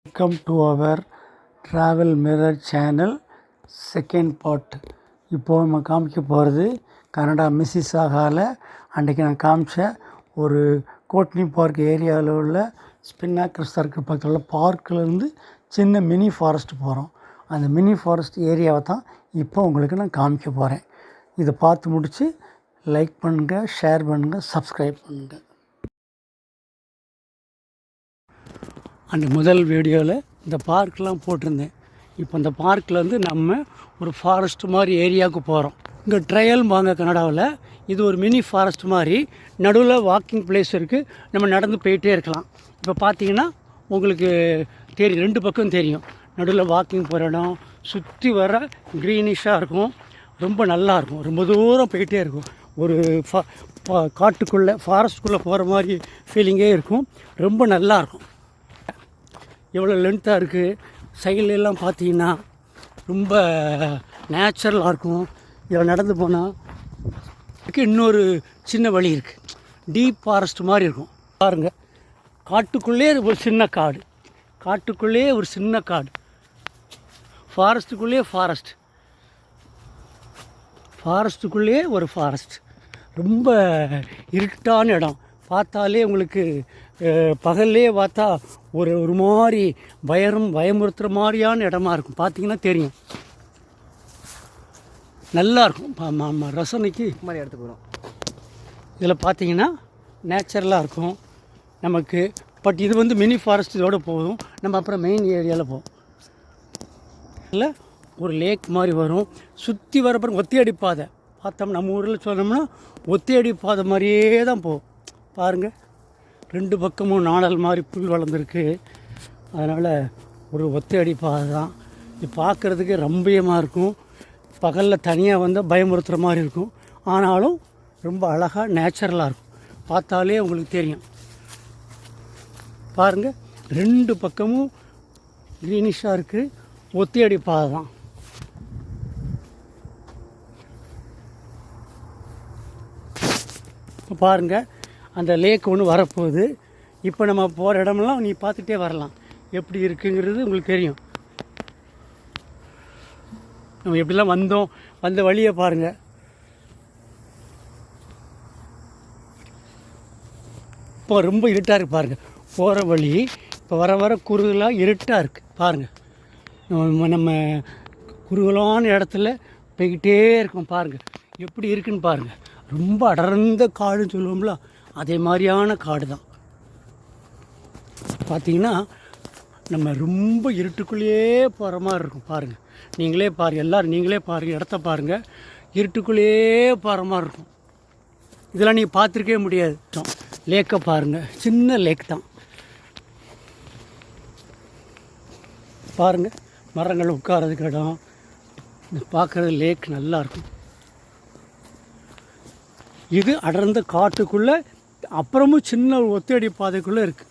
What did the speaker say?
Welcome to our travel mirror channel second part. இப்போது நம்ம காமிக்க போகிறது கனடா மிசிசாகாவில் அன்றைக்கி நான் காமிச்ச ஒரு கோட்னி பார்க் ஏரியாவில் உள்ள ஸ்பின்னாக்கர் சர்க்கிள் பக்கத்தில் உள்ள பார்க்கிலேருந்து சின்ன மினி ஃபாரஸ்ட் போகிறோம். அந்த மினி ஃபாரஸ்ட் ஏரியாவை தான் இப்போ உங்களுக்கு நான் காமிக்க போகிறேன். இதை பார்த்து முடித்து லைக் பண்ணுங்கள், ஷேர் பண்ணுங்கள், சப்ஸ்கிரைப் பண்ணுங்கள். அந்த முதல் வீடியோவில் இந்த பார்க்கெலாம் போட்டிருந்தேன். இப்போ இந்த பார்க்கில் வந்து நம்ம ஒரு ஃபாரஸ்ட் மாதிரி ஏரியாவுக்கு போகிறோம். இங்கே ட்ரையல் வாங்க கனடாவில் இது ஒரு மினி ஃபாரஸ்ட் மாதிரி நடுவில் வாக்கிங் பிளேஸ் இருக்குது. நம்ம நடந்து போயிட்டே இருக்கலாம். இப்போ பார்த்தீங்கன்னா உங்களுக்கு தெரியும், ரெண்டு பக்கம் தெரியும். நடுவில் வாக்கிங் போகிற இடம் சுற்றி வர க்ரீனிஷாக இருக்கும். ரொம்ப நல்லாயிருக்கும். ரொம்ப தூரம் போயிட்டே இருக்கும். ஒரு காட்டுக்குள்ளே ஃபாரஸ்ட்டுக்குள்ளே போகிற மாதிரி ஃபீலிங்கே இருக்கும். ரொம்ப நல்லாயிருக்கும். எவ்வளோ லென்த்தாக இருக்குது. சைட்லெல்லாம் பார்த்தீங்கன்னா ரொம்ப நேச்சுரலாக இருக்கும். இதில் நடந்து போனால் இன்னொரு சின்ன வழி இருக்குது. டீப் ஃபாரஸ்ட் மாதிரி இருக்கும். பாருங்கள், காட்டுக்குள்ளே ஒரு சின்ன காடு, காட்டுக்குள்ளே ஒரு சின்ன காடு, ஃபாரஸ்ட்டுக்குள்ளேயே ஃபாரஸ்ட்டுக்குள்ளேயே ஒரு ஃபாரஸ்ட். ரொம்ப இருட்டான இடம். பார்த்தாலே உங்களுக்கு பகல்லே பார்த்தா ஒரு மாதிரி பயமுறுத்துகிற மாதிரியான இடமா இருக்கும். பார்த்தீங்கன்னா தெரியும். நல்லாயிருக்கும். ரசனைக்கு மாதிரி இடத்துக்கு வரும். இதில் பார்த்தீங்கன்னா நேச்சுரலாக இருக்கும் நமக்கு. பட் இது வந்து மினி ஃபாரஸ்ட் இதோடு போதும். நம்ம அப்புறம் மெயின் ஏரியாவில் போவோம். இல்லை ஒரு லேக் மாதிரி வரும். சுற்றி வரப்புறம் ஒத்தையடி பாதை பார்த்தோம். நம்ம ஊரில் சொன்னோம்னா ஒத்தையடி பாதை மாதிரியே தான் போகும். பாருங்கள், ரெண்டு பக்கமும் நாடல் மாதிரி புல் வளர்ந்துருக்கு. அதனால் ஒரு ஒத்தையடி பாதை தான். இது பார்க்குறதுக்கு ரம்பியமாக இருக்கும். பகலில் தனியாக வந்தால் பயமுறுத்துகிற மாதிரி இருக்கும். ஆனாலும் ரொம்ப அழகாக நேச்சுரலாக இருக்கும். பார்த்தாலே உங்களுக்கு தெரியும். பாருங்கள், ரெண்டு பக்கமும் க்ரீனிஷாக இருக்குது. ஒத்தையடி பாதை தான். பாருங்கள், அந்த லேக் ஒன்று வரப்போகுது. இப்போ நம்ம போகிற இடமெல்லாம் நீ பார்த்துட்டே வரலாம். எப்படி இருக்குங்கிறது உங்களுக்கு தெரியும். நம்ம எப்படிலாம் வந்தோம், வந்த வழியை பாருங்கள். இப்போ ரொம்ப இருட்டாக இருக்குது பாருங்கள். போகிற வழி இப்போ வர குறுகலாக இருட்டாக இருக்குது பாருங்கள். நம்ம குறுகலான இடத்துல போய்கிட்டே இருக்கோம். பாருங்கள் எப்படி இருக்குன்னு பாருங்கள். ரொம்ப அடர்ந்த காடுன்னு சொல்லுவோம்ல, அதே மாதிரியான காடு தான். பார்த்திங்கன்னா நம்ம ரொம்ப இருட்டுக்குள்ளேயே போகிற மாதிரி இருக்கும். பாருங்கள், நீங்களே பாருங்கள், எல்லோரும் நீங்களே பாருங்கள், இடத்த பாருங்கள். இருட்டுக்குள்ளேயே போகிற மாதிரி இருக்கும். இதெல்லாம் நீங்கள் பார்த்துருக்கவே முடியாது. லேக்கை பாருங்கள், சின்ன லேக் தான். பாருங்கள், மரங்கள் உட்காரதுக்கு இடம். பார்க்குறது லேக் நல்லாயிருக்கும். இது அடர்ந்த காட்டுக்குள்ளே அப்புறமும் சின்ன ஒத்தையடி பாதைக்குள்ளே இருக்குது.